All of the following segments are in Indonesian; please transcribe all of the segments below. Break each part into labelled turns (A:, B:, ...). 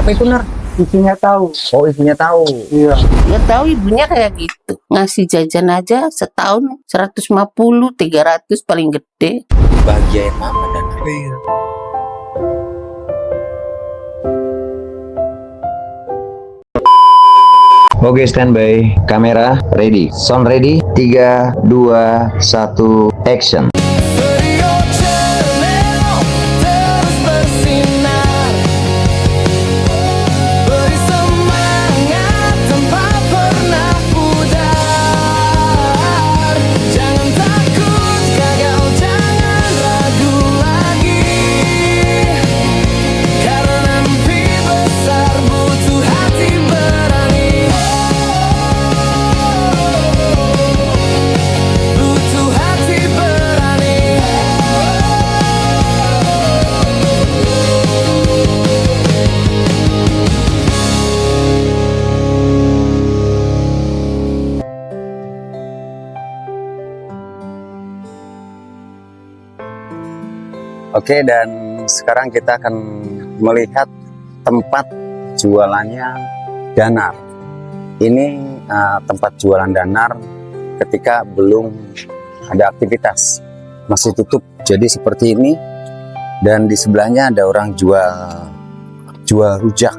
A: apa itu, Nar?
B: Isinya tahu.
A: Oh, isinya tahu.
B: Iya.
C: Nggak tahu ibunya kayak gitu. Ngasih jajan aja setahun 150, 300 paling gede.
A: Bahagiain mama dan
B: Iya.
A: Oke, standby. Kamera ready. Sound ready. 3, 2, 1, action. Oke, dan sekarang kita akan melihat tempat jualannya Danar. Ini tempat jualan Danar ketika belum ada aktivitas, masih tutup. Jadi seperti ini, dan di sebelahnya ada orang jual rujak.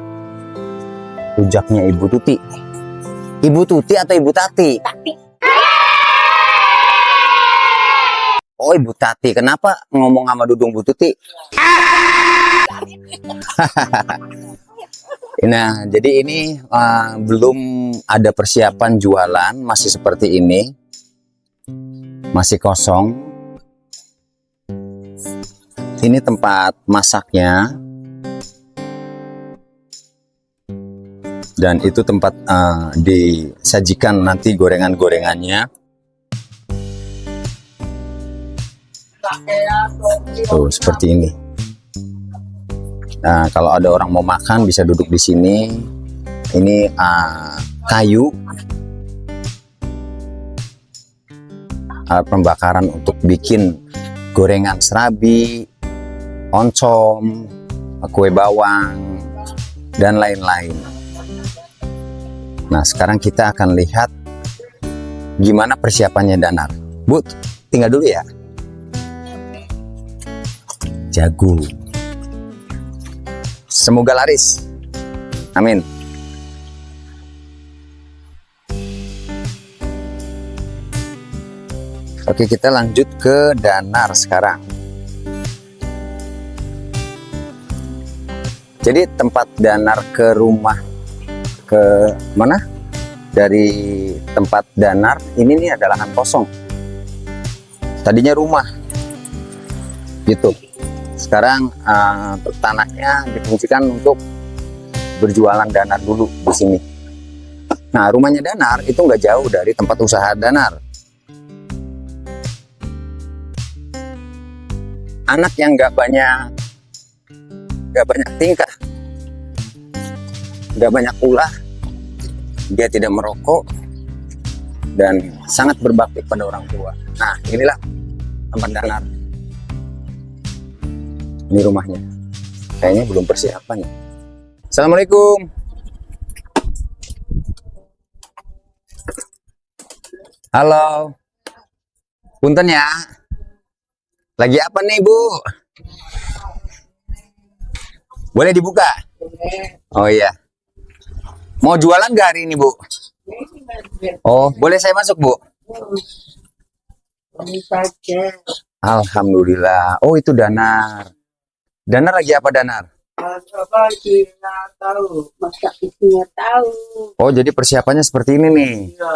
A: Rujaknya Ibu Tuti. Ibu Tuti atau Ibu Tati? Oh, Ibu Tati. Kenapa ngomong sama Dudung Bu Tuti? Nah, jadi ini belum ada persiapan jualan, masih seperti ini. Masih kosong. Ini tempat masaknya. Dan itu tempat disajikan nanti gorengan-gorengannya. Tuh, seperti ini. Nah, kalau ada orang mau makan bisa duduk di sini. Ini kayu, alat pembakaran untuk bikin gorengan serabi, oncom, kue bawang, dan lain-lain. Nah, sekarang kita akan lihat gimana persiapannya Danar. Bu, tinggal dulu ya. Jagung. Semoga laris. Amin. Oke, kita lanjut ke Danar sekarang. Jadi tempat Danar ke rumah, ke mana? Dari tempat Danar ini nih adalah lahan kosong. Tadinya rumah. Gitu. Sekarang tanahnya difungsikan untuk berjualan Danar dulu di sini. Nah, rumahnya Danar itu nggak jauh dari tempat usaha Danar. Anak yang nggak banyak tingkah, nggak banyak ulah, dia tidak merokok dan sangat berbakti pada orang tua. Nah, inilah tempat Danar. Ini rumahnya. Kayaknya belum persiapan ya. Assalamualaikum. Halo. Punten ya. Lagi apa nih, Bu? Boleh dibuka? Oh iya. Mau jualan gak hari ini, Bu? Oh, boleh saya masuk, Bu? Alhamdulillah. Oh, itu Danar. Danar lagi apa, Danar?
B: Coba isinya tahu.
C: Masak isinya tahu.
A: Oh, jadi persiapannya seperti ini nih.
B: Iya.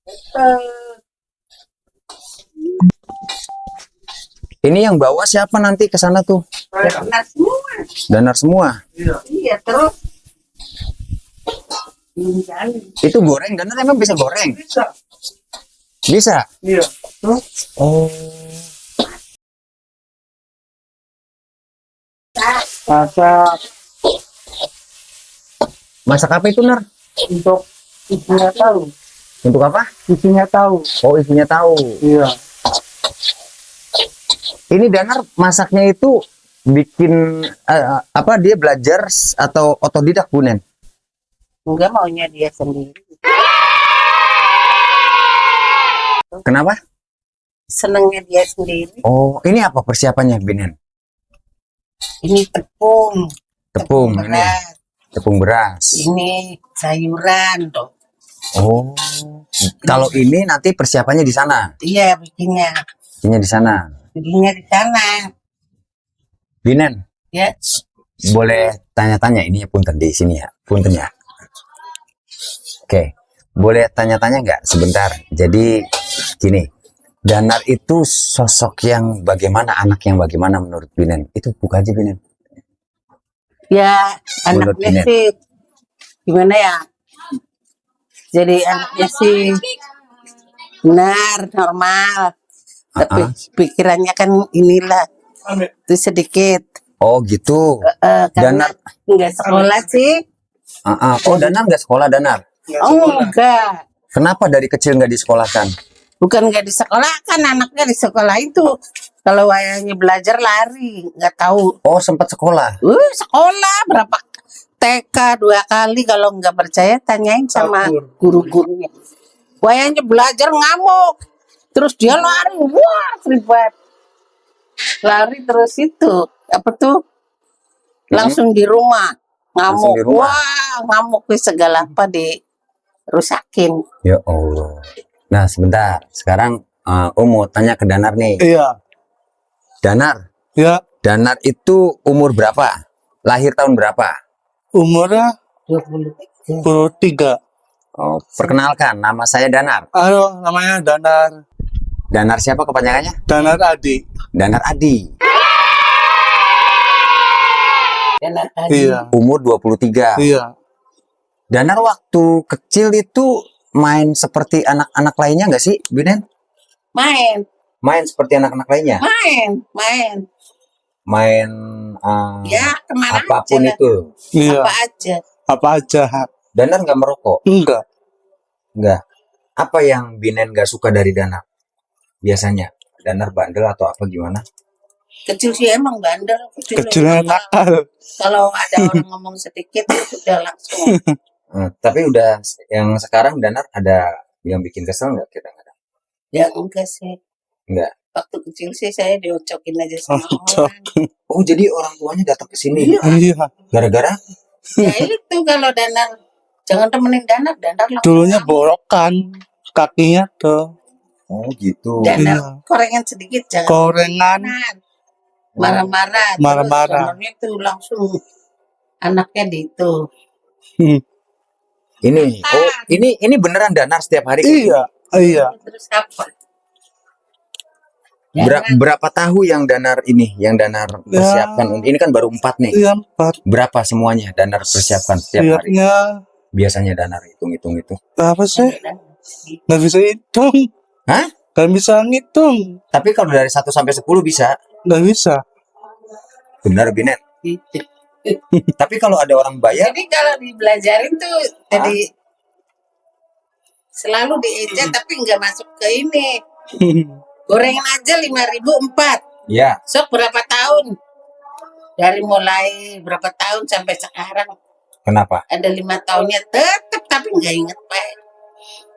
C: Betul.
A: Ini yang bawa siapa nanti ke sana tuh?
C: Karena semua.
A: Danar semua.
B: Iya.
C: Iya, terus.
A: Itu goreng, Danar emang bisa goreng?
B: Bisa.
A: Bisa?
B: Iya. Terus
A: Oh.
B: masak
A: Masak apa itu, Nar?
B: untuk isinya tahu.
A: Untuk apa?
B: Isinya tahu.
A: Oh, isinya tahu.
B: Iya.
A: Ini Danar masaknya itu bikin apa dia belajar atau otodidak Bu Nen?
C: Enggak, maunya dia sendiri.
A: Kenapa?
C: Senengnya dia sendiri.
A: Oh, ini apa persiapannya Bu Nen?
C: Ini tepung.
A: Tepung ini,
C: beras.
A: tepung beras.
C: Ini sayuran tuh.
A: Oh, kalau ini nanti persiapannya di sana,
C: Iya, bikinnya.
A: bikinnya di sana.
C: Bikinnya di sana.
A: Binen,
C: Ya.
A: boleh tanya-tanya ini punten di sini ya, punten ya. Oke, boleh tanya-tanya nggak sebentar? Jadi gini, Danar itu sosok yang bagaimana, anak yang bagaimana menurut Binen? Itu buka aja Binen.
C: Ya,
A: Menurut
C: anaknya
A: Binen.
C: sih gimana ya? Jadi anaknya sih benar, normal. Tapi pikirannya kan inilah itu sedikit.
A: Oh gitu.
C: Karena
A: Danar,
C: nggak sekolah sih.
A: oh Danar nggak sekolah Danar.
C: Oh enggak.
A: Kenapa dari kecil nggak disekolahkan?
C: Bukan nggak di sekolah, kan anaknya di sekolah itu. Kalau wayangnya belajar lari, nggak tahu.
A: Oh sempat sekolah.
C: Sekolah berapa TK 2 kali, kalau nggak percaya tanyain sama guru-gurunya. Wayangnya belajar ngamuk, terus dia lari, wah ribet. Lari terus itu apa tuh? Langsung di rumah
A: Langsung
C: ngamuk,
A: di rumah.
C: wah ngamuk segala apa dirusakin.
A: Ya Allah. Nah sebentar, sekarang mau tanya ke Danar nih.
B: Iya.
A: Danar,
B: Ya,
A: Danar itu umur berapa? Lahir tahun berapa?
B: umurnya
C: 23.
B: 23.
A: Oh, perkenalkan, nama saya Danar.
B: Halo, namanya Danar.
A: Danar siapa kepanjangannya?
B: Danar Adi.
A: Danar Adi.
C: Dan tadi
B: Iya.
A: Umur 23.
B: Iya.
A: Danar waktu kecil itu main seperti anak-anak lainnya nggak sih, Binen?
C: main,
A: Main seperti anak-anak lainnya?
C: main.
A: Main
C: Ya kemana
A: apapun
C: aja lah.
A: itu.
B: Iya.
C: Apa aja.
B: Apa aja?
A: Danar nggak merokok?
B: Enggak.
A: Nggak. Apa yang Binen nggak suka dari Danar? Biasanya Danar bandel atau apa gimana?
C: Kecil sih emang bandel.
B: Kecilnya nakal.
C: Kalau ada orang ngomong sedikit udah langsung.
A: Tapi udah yang sekarang Danar ada yang bikin kesel nggak kadang-kadang?
C: Ya enggak sih.
A: Enggak.
C: Waktu kecil sih saya diocokin aja sama
B: Ocok.
C: orang.
A: Oh jadi orang tuanya datang ke sini
B: Iya.
A: gara-gara?
C: Ya itu kalau Danar jangan temenin Danar langsung.
B: Dulunya borokan kakinya tuh.
A: Oh gitu.
C: Danar
B: Iya.
C: korengan sedikit jangan.
B: Korengan.
C: Danar. Marah-marah.
B: Marah-marah.
C: Terus tuh langsung anaknya di itu.
A: Ini, oh ini beneran Danar setiap hari?
B: Iya. Iya.
C: Terus apa?
A: Berapa tahu yang Danar ini, yang Danar persiapkan? Ini kan baru 4 nih.
B: Iya, 4.
A: Berapa semuanya Danar persiapkan setiap hari?
B: Lihatnya
A: Biasanya Danar hitung-hitung itu.
B: apa sih? Nggak bisa hitung.
A: Hah?
B: Nggak bisa ngitung.
A: Tapi kalau dari 1 sampai 10 bisa.
B: Nggak bisa.
A: Benar Binet.
C: Gitu.
A: Tapi kalau ada orang bayar,
C: Jadi kalau dibelajarin tuh jadi selalu dieja tapi nggak masuk ke ini. Gorengan aja 5.004.
A: ya
C: Sok berapa tahun? Dari mulai berapa tahun sampai sekarang
A: kenapa?
C: ada 5 tahunnya tetap tapi nggak inget Pak.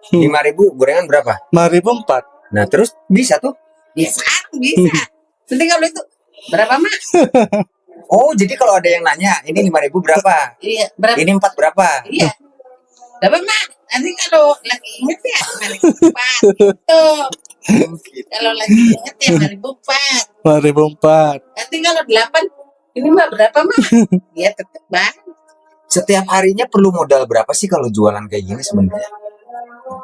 A: 5.000 gorengan berapa?
B: 5.004.
A: Nah terus bisa tuh.
C: Ya sekarang bisa. Nanti kalau itu berapa Mak?
A: Oh jadi kalau ada yang nanya, ini 5.000 berapa?
C: Iya berapa?
A: Ini 4 berapa?
C: Iya. Berapa Mak? Nanti kalau lagi inget ya 5.004 gitu. Kalau lagi inget ya 5.004.
B: 5.004.
C: Nanti kalau 8 ini Mbak berapa Mak? Ya tetap Bang.
A: Setiap harinya perlu modal berapa sih kalau jualan kayak gini sebenarnya?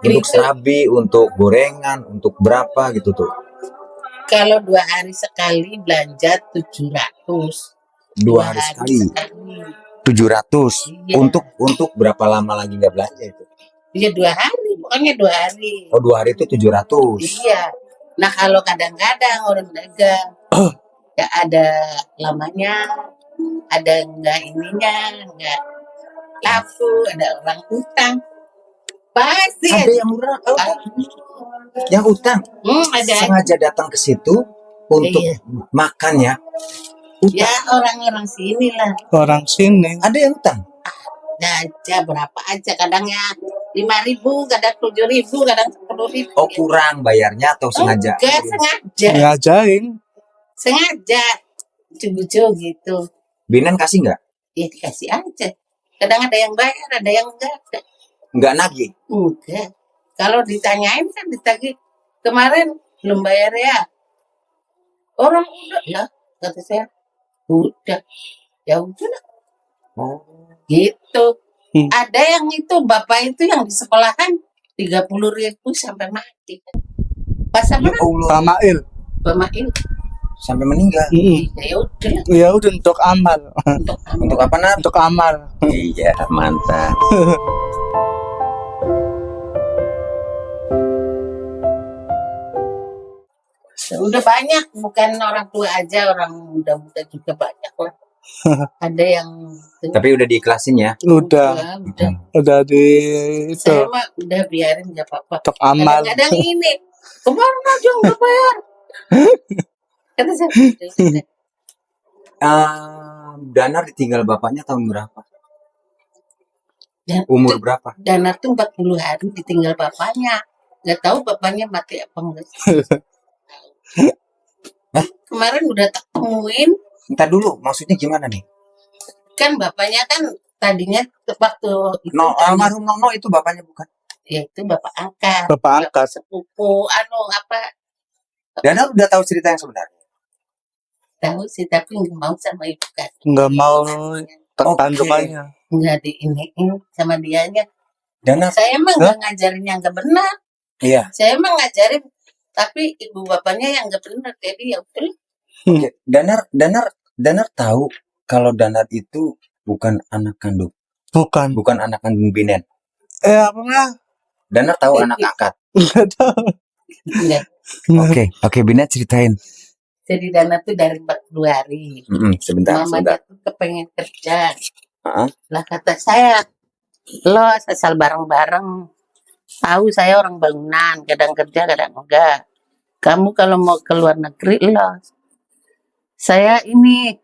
A: Untuk serabi, untuk gorengan, untuk berapa gitu tuh?
C: Kalau 2 hari sekali belanja 700.
A: 2 hari sekali 700.
C: Iya.
A: Untuk berapa lama lagi nggak belanja itu?
C: Iya 2 hari, pokoknya 2 hari.
A: Oh 2 hari itu 700.
C: Iya. Nah kalau kadang-kadang orang dagang ya ada lamanya, ada enggak ininya, enggak laku, ada orang utang. Pasti
A: Ada yang murah, yang utang
C: ada.
A: sengaja datang ke situ untuk
C: Iya.
A: makan ya.
C: Ya orang-orang sini lah.
B: Orang sini.
A: Ada yang utang?
C: Aja berapa aja, kadangnya 5.000, kadang 7.000, kadang 10.000.
A: Oh, kurang bayarnya atau sengaja?
C: Enggak, sengaja.
B: Ngajain.
C: Sengaja. Lucu-lucu gitu.
A: Binan kasih nggak?
C: Ya dikasih aja. Kadang ada yang bayar, ada yang enggak.
A: Nggak nagih?
C: Enggak. Kalau ditanyain kan ditagih. Kemarin belum bayar ya. Orang udah lah, kata saya. Udah. Ya udah lah.
A: Oh.
C: Gitu.
B: Hmm.
C: Ada yang itu bapak itu yang di sekolahan 30.000 sampai mati. Pas apa
A: Ya Allah.
B: Tamail.
C: Pemain.
A: Sampai meninggal.
C: Ya udah lah.
B: Ya udah untuk amal.
C: Untuk
A: Untuk apa, Nat?
B: Untuk amal.
A: Iya, mantap.
C: udah banyak, bukan orang tua aja, orang muda-muda juga banyak lah. Ada yang
A: Tapi udah diikhlasin ya?
B: Udah.
C: udah.
B: Udah di itu.
C: Saya mah udah biarin nggak apa-apa.
B: Untuk amal.
C: Kadang-kadang ini kemarin aja nggak bayar. Kata saya, udah.
A: Danar ditinggal bapaknya tahun berapa?
C: Dan
A: Umur berapa?
C: Dana tuh 40 hari ditinggal bapaknya. Nggak tahu bapaknya mati apa enggak. Kemarin udah tak temuin.
A: Ntar dulu, maksudnya gimana nih?
C: Kan bapaknya kan tadinya waktu itu
A: No, almarhum Nono itu bapaknya bukan?
C: ya itu bapak angkat.
B: Bapak angkat.
C: Sepupu apa
A: Danar udah tahu cerita yang sebenarnya?
C: tahu sih, tapi nggak mau sama ibu kan.
B: Nggak mau
A: Oke.
B: tandukannya.
C: Nggak diiniin sama dianya.
A: Danar,
C: Saya emang nggak ngajarin yang nggak benar.
A: iya.
C: Saya emang ngajarin, tapi ibu bapaknya yang nggak benar. Jadi ya udah.
A: Oke. Danar tahu kalau Danar itu bukan anak kandung,
B: Bukan.
A: bukan anak kandung Binan.
B: Apa nggak?
A: Danar tahu anak angkat.
B: Nggak tahu.
C: Enggak.
A: Oke, Binan ceritain.
C: Jadi Dana tuh dari 40 hari.
A: Sebentar.
C: Mamanya tuh kepengen kerja.
A: Heeh.
C: Lah kata saya, lo asal bareng-bareng. Tahu saya orang bangunan, kadang kerja, kadang enggak. Kamu kalau mau ke luar negeri, lo. Saya ini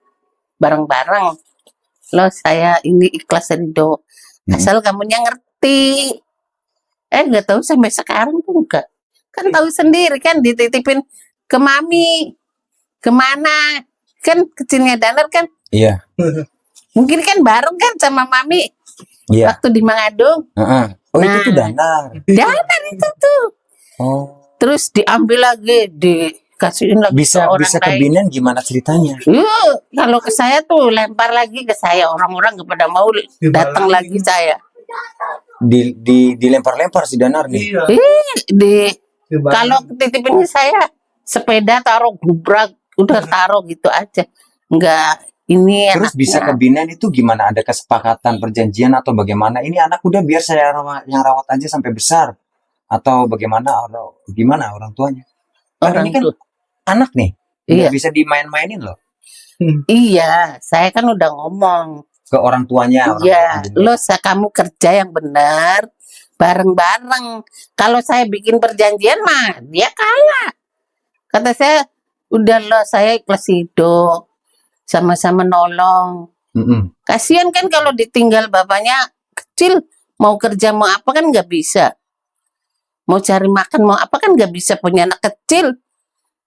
C: bareng-bareng. Lo saya ini ikhlas ridho. Asal kamunya ngerti. Nggak tahu sampai sekarang tuh enggak. Kan tahu sendiri kan dititipin ke mami. Kemana? Kan kecilnya Danar kan
A: Iya.
C: mungkin kan bareng kan sama mami
A: Iya.
C: waktu di Manado.
A: Heeh. Oh, itu tuh
C: Nah.
A: Danar.
C: Danar itu tuh.
A: Oh.
C: Terus diambil lagi, dikasihin lagi
A: Bisa
C: ke orang
A: bisa ke
C: lain.
A: Binan gimana ceritanya?
C: Kalau ke saya tuh lempar lagi ke saya, orang-orang kepada mau datang lagi saya.
A: Dilempar-lempar si Danar nih.
C: Iya. Kalau titipin ke saya sepeda taruh gubrak, udah taruh gitu aja. Enggak ini
A: Terus bisa ke
C: anaknya.
A: Binan itu gimana? Ada kesepakatan perjanjian atau bagaimana? Ini anak udah biar saya yang rawat aja sampai besar. Atau bagaimana orang tuanya? Karena
C: Orang
A: ini kan
C: tuh.
A: anak nih.
C: Iya.
A: Nggak bisa dimain-mainin loh
C: Iya, saya kan udah ngomong.
A: ke orang tuanya.
C: Iya, kamu kerja yang benar, bareng-bareng. Kalau saya bikin perjanjian mah, dia kalah. Kata saya, udah lo saya ikhlas hidup, sama-sama nolong. Kasihan kan kalau ditinggal bapaknya kecil, mau kerja mau apa kan nggak bisa. Mau cari makan mau apa kan nggak bisa, punya anak kecil,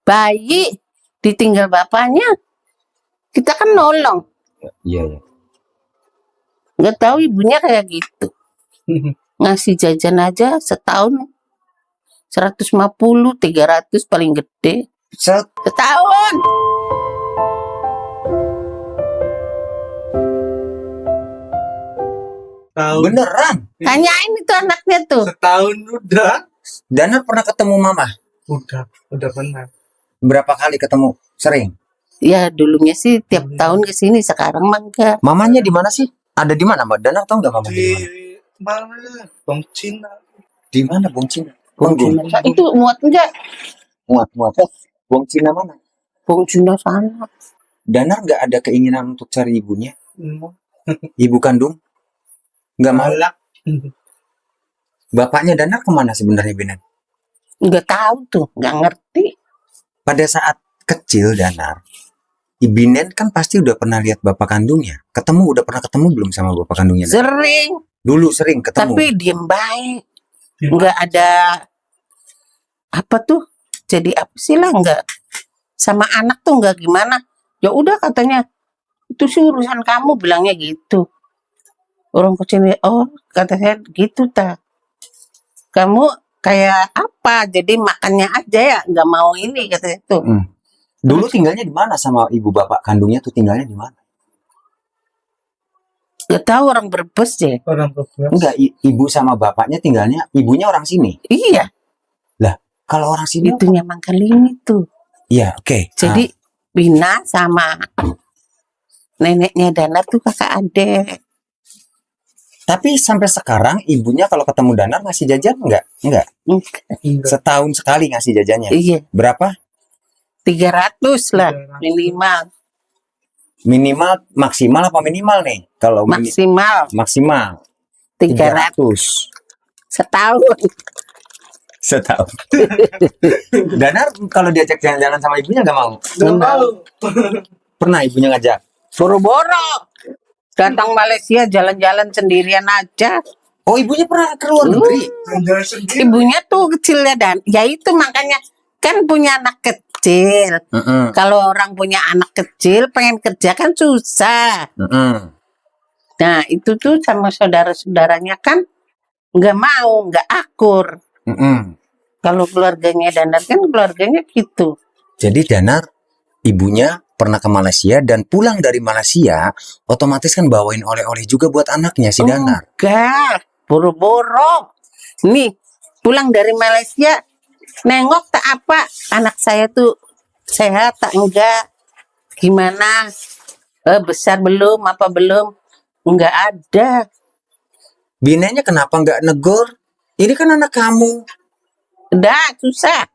C: bayi ditinggal bapaknya, kita kan nolong.
A: Iya.
C: Nggak tahu ibunya kayak gitu. Ngasih jajan aja setahun 150, 300 paling gede. Setahun.
B: Tahun.
A: Beneran?
C: Tanyain itu anaknya tuh.
B: Setahun udah.
A: Danar pernah ketemu mama?
B: Udah benar.
A: Berapa kali ketemu? Sering?
C: Ya dulunya sih tiap tahun kesini, sekarang mah enggak.
A: Mamanya di mana sih? Ada di mana, Mbak? Danar tahu nggak mamanya di mana?
B: Mana? Bang Cina.
A: Di mana, Bung Cina?
C: Bung Cina. Itu muat enggak?
A: Muat. Bung Cina mana?
C: Bung Cina sana.
A: Danar nggak ada keinginan untuk cari ibunya?
B: Hmm.
A: Ibu kandung? Nggak mau?
B: Malak.
A: Bapaknya Danar kemana sebenarnya, Binan?
C: Enggak tahu tuh, enggak ngerti.
A: Pada saat kecil Danar, Ibinen kan pasti udah pernah lihat bapak kandungnya. Udah pernah ketemu belum sama bapak kandungnya?
C: Sering,
A: Dulu sering ketemu.
C: tapi diem baik. Nggak ada apa tuh. Jadi apa sih lah, nggak sama anak tuh nggak gimana. Ya udah katanya itu sih urusan kamu, bilangnya gitu. Orang kecil, oh kata saya gitu ta. Kamu kayak apa? Jadi makannya aja ya, nggak mau ini kata itu.
A: Dulu tinggalnya di mana sama ibu bapak kandungnya tuh, tinggalnya di mana?
C: Gak tahu, orang Brebes deh.
B: Orang Brebes.
A: Enggak, ibu sama bapaknya tinggalnya, ibunya orang sini.
C: Iya,
A: Kalau orang sini,
C: itunya Mangkalini tuh.
A: iya, oke.
C: Jadi Bina sama neneknya Danar tuh kakak adek.
A: Tapi sampai sekarang ibunya kalau ketemu Danar ngasih jajan enggak? Enggak. Setahun sekali ngasih jajannya.
C: Iya,
A: Berapa?
C: 300 lah minimal.
A: Minimal, maksimal apa minimal nih? Kalau
C: Maksimal
A: maksimal
C: 300 setahun.
A: setahun. Danar kalau diajak jalan-jalan sama ibunya nggak mau.
B: Nggak mau.
A: Pernah ibunya ngajak.
C: Boro-boro datang Malaysia jalan-jalan sendirian aja.
A: Oh, ibunya pernah ke luar negeri.
B: Jalan sendiri.
C: Ibunya tuh kecilnya, dan ya itu makanya kan punya anak kecil. Kalau orang punya anak kecil pengen kerja kan susah. Nah itu tuh sama saudara-saudaranya kan nggak mau, nggak akur. Kalau keluarganya Danar kan keluarganya gitu.
A: Jadi Danar ibunya pernah ke Malaysia dan pulang dari Malaysia otomatis kan bawain oleh-oleh juga buat anaknya si Danar.
C: Enggak, boro-boro. Nih pulang dari Malaysia nengok tak apa anak saya tuh sehat tak enggak, gimana, besar belum apa belum, enggak ada.
A: Binenya kenapa nggak negor? Ini kan anak kamu.
C: Udah susah.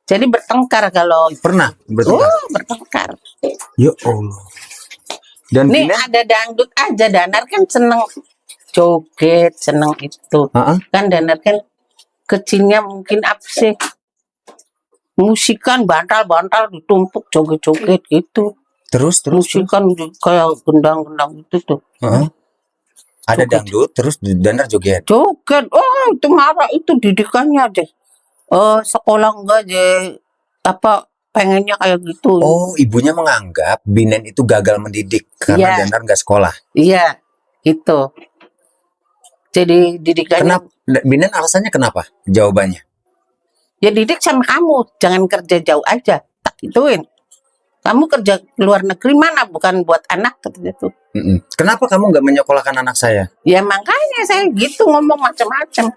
C: Jadi bertengkar kalau
A: Pernah bertengkar?
C: bertengkar.
A: Ya Allah. Dan
C: Nih
A: Binen,
C: ada dangdut aja, Danar kan seneng joget, seneng itu. Kan Danar kan kecilnya mungkin apa sih? Musikan bantal-bantal ditumpuk joget-joget gitu.
A: terus
C: Musikan kayak gendang-gendang itu tuh.
A: ada
C: Joget.
A: dangdut, terus Danar joget.
C: Joget, oh itu marah, itu didikannya deh. Sekolah enggak deh, apa pengennya kayak gitu.
A: Oh, ibunya menganggap Binen itu gagal mendidik karena
C: Iya.
A: Danar nggak sekolah.
C: Iya, gitu. Jadi didikannya,
A: Kenapa? Binen alasannya kenapa? Jawabannya.
C: ya didik sama kamu, jangan kerja jauh aja, tak gituin. Kamu kerja luar negeri mana, bukan buat anak gitu.
A: Kenapa kamu nggak menyekolahkan anak saya?
C: Ya makanya saya gitu ngomong macam-macam.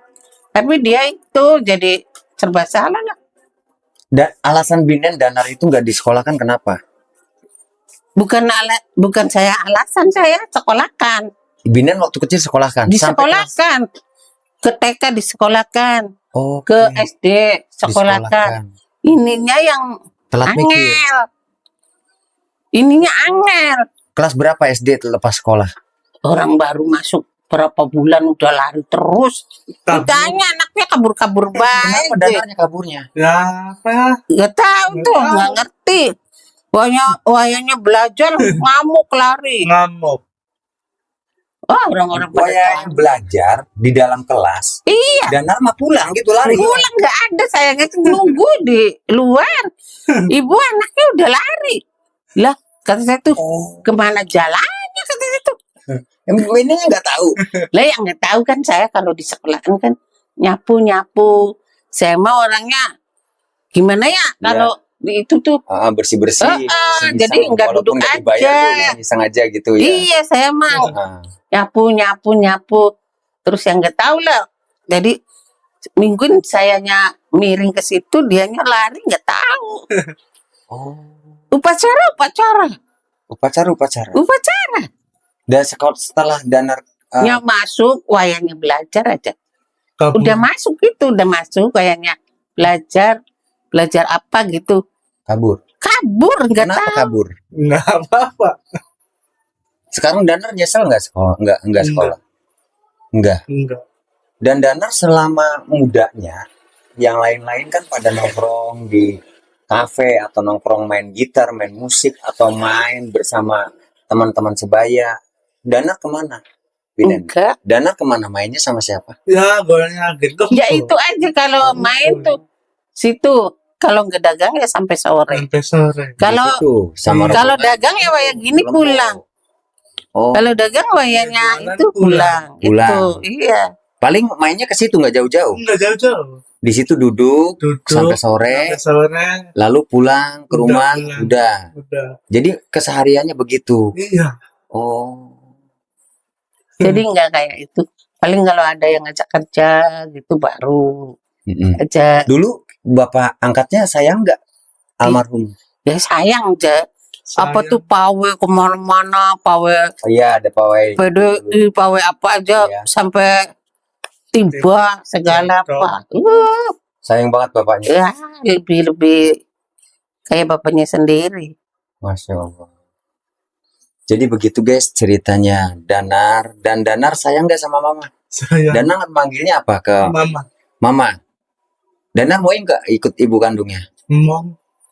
C: Tapi dia itu jadi serba salah lah.
A: Dan alasan Binen Danar itu nggak disekolahkan kenapa?
C: Bukan saya alasan, saya sekolahkan.
A: Binen waktu kecil sekolahkan.
C: Disekolahkan. Ke TK disekolahkan.
A: Oh,
C: Ke SD sekolahkan. Ininya yang
A: Telat mikir.
C: angel. Ininya angel.
A: Kelas berapa SD lepas sekolah?
C: Orang baru masuk berapa bulan udah lari terus.
B: Kabur.
C: Ditanya anaknya kabur-kabur
A: Kenapa
C: baik.
A: Danarnya kaburnya?
B: Ya apa?
C: Gak tahu tuh, nggak ngerti. Wayanya belajar ngamuk lari.
B: Ngamuk.
C: Oh, orang-orang pada
A: Wayanya
C: tahu.
A: belajar di dalam kelas.
C: Iya,
A: Danar mah pulang gitu lari.
C: pulang nggak ada, saya nunggu di luar. Ibu anaknya udah lari. Lah, kata saya tuh, kemana jalannya kata saya tuh.
A: Ini nggak tahu.
C: Lah yang nggak tahu kan saya kalau di sekolahan kan nyapu. Saya mah orangnya gimana ya kalau di itu tuh.
A: Bersih-bersih.
C: Jadi nggak duduk aja.
A: Sengaja gitu ya.
C: Iya, saya mah nyapu. Terus yang nggak tahu lah. Jadi mingguin sayanya miring ke situ, dianya lari nggak tahu. Upacara.
A: Dan setelah Danar
C: Yang masuk wayangnya belajar aja.
B: Kabur.
C: Udah masuk gitu, udah masuk kayaknya belajar apa gitu.
A: kabur.
C: Kabur nggak
A: Kenapa
C: tahu.
A: kabur?
B: Nggak apa-apa.
A: Sekarang Danar nyesel nggak sekolah? Nggak sekolah. Nggak.
B: Enggak.
A: Dan Danar selama mudanya, yang lain-lain kan pada nongkrong di kafe atau nongkrong main gitar, main musik atau main bersama teman-teman sebaya. Danar kemana? Biden.
C: Enggak.
A: Danar kemana? Mainnya sama siapa?
B: Ya, golnya gitu.
C: Ya itu aja kalau main tuh situ. Kalau nggak dagang ya sampai sore.
B: Sampai sore.
C: Kalau
A: Itu sama
C: kalau
A: rombongan.
C: dagang ya kayak gini pulang.
A: Oh,
C: Kalau dagang wayanya
B: Jualan
C: itu pulang.
A: pulang.
C: Itu iya.
A: paling mainnya ke situ nggak jauh-jauh.
B: Enggak jauh-jauh.
A: Di situ duduk
B: Duduk
A: sampai sore,
B: sampai sore.
A: lalu pulang ke
B: Udah
A: rumah,
B: pulang.
A: udah.
B: Udah.
A: Jadi kesehariannya begitu.
B: Iya.
A: Oh,
C: Jadi nggak kayak itu. Paling kalau ada yang ngajak kerja gitu baru
A: mm-mm.
C: aja.
A: Dulu bapak angkatnya sayang nggak almarhum?
C: Ya sayang aja. Apa tuh pawe kemana-mana, pawe
A: Oh iya, ada pawai.
C: PDI, pawe apa aja
A: Iya.
C: sampai tiba segala apa.
A: Sayang banget bapaknya.
C: Ya lebih kayak bapaknya sendiri.
A: Masya Allah. Jadi begitu guys ceritanya Danar. Dan Danar sayang nggak sama mama?
B: Saya
A: Danar manggilnya apa ke
B: mama
A: mama? Danar mau nggak ikut ibu kandungnya?
B: mau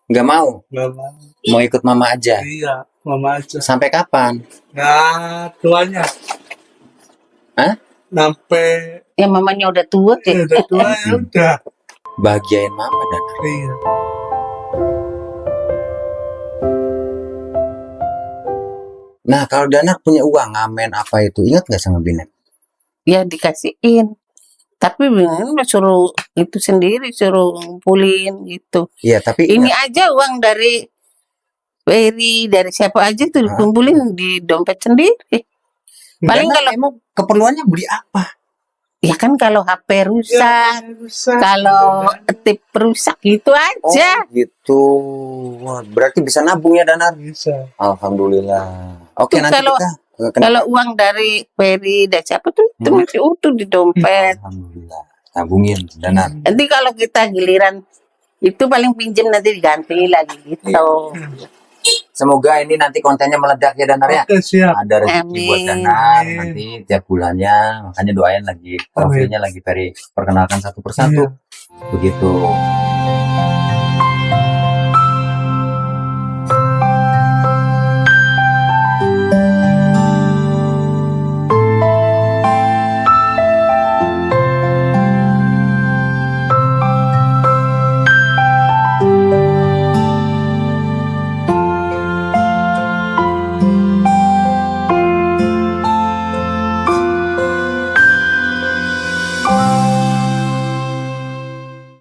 A: Nggak mau.
B: nggak mau.
A: Mau ikut mama aja.
B: Iya, mama aja.
A: Sampai kapan?
B: Nah, tuanya.
A: Hah?
B: Sampai
C: Ya mamanya udah tua deh.
B: udah tua ya udah.
A: Bahagiain mama Danar.
B: Iya.
A: Nah kalau Danar punya uang ngamen apa itu ingat nggak sama Binet?
C: Ya dikasihin. Tapi bener suruh itu sendiri, suruh ngumpulin gitu.
A: Iya tapi
C: Ini
A: ingat,
C: aja uang dari Ferry, dari siapa aja tuh dikumpulin di dompet sendiri. Paling
A: Danar
C: kalau
A: emang keperluannya beli apa?
C: ya kan kalau HP rusak,
B: Rusak.
C: kalau tip rusak gitu aja.
A: Oh gitu. Wah, berarti bisa nabung ya Danar?
B: Bisa.
A: Alhamdulillah. Oke
C: Tuh,
A: nanti
C: kalau-
A: kita
C: Kalau uang dari Ferry dan siapa tuh itu
A: Hmm.
C: masih utuh di dompet.
A: Alhamdulillah. Tabungin Danar.
C: Nanti kalau kita giliran itu paling pinjem nanti diganti lagi gitu.
A: Semoga ini nanti kontennya meledak ya Danar ya.
B: Oke, siap.
A: Ada rezeki buat
C: Amin.
A: Danar nanti tiap bulannya. Makanya doain lagi profilnya lagi Ferry perkenalkan satu persatu.
B: Iya.
A: Begitu.